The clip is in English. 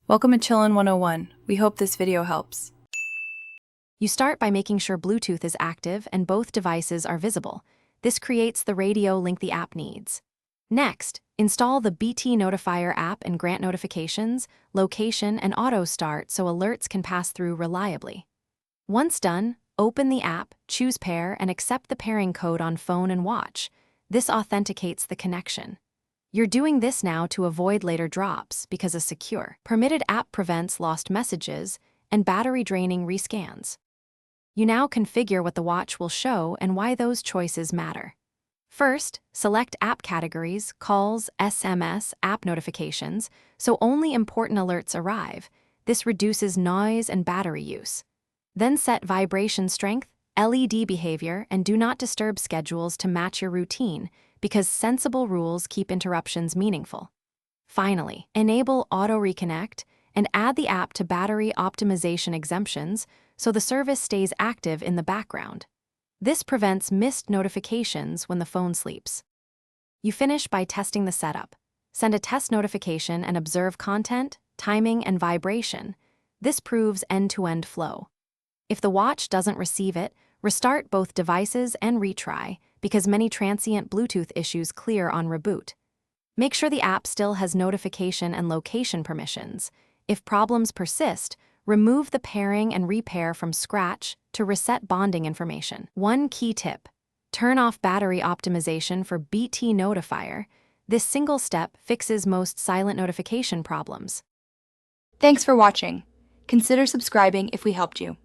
Welcome to Chillin' 101. We hope this video helps. You start by making sure Bluetooth is active and both devices are visible. This creates the radio link the app needs. Next, install the BT Notifier app and grant notifications, location, and auto start so alerts can pass through reliably. Once done, open the app, choose pair, and accept the pairing code on phone and watch. This authenticates the connection. You're doing this now to avoid later drops because a secure, permitted app prevents lost messages and battery draining rescans. You now configure what the watch will show and why those choices matter. First, select app categories, calls, SMS, app notifications, so only important alerts arrive. This reduces noise and battery use. Then set vibration strength, LED behavior, and do not disturb schedules to match your routine, because sensible rules keep interruptions meaningful. Finally, enable auto reconnect and add the app to battery optimization exemptions so the service stays active in the background. This prevents missed notifications when the phone sleeps. You finish by testing the setup. Send a test notification and observe content, timing, and vibration. This proves end-to-end flow. If the watch doesn't receive it, restart both devices and retry, because many transient Bluetooth issues clear on reboot. Make sure the app still has notification and location permissions. If problems persist, remove the pairing and repair from scratch to reset bonding information. One key tip: turn off battery optimization for BT Notifier. This single step fixes most silent notification problems. Thanks for watching. Consider subscribing if we helped you.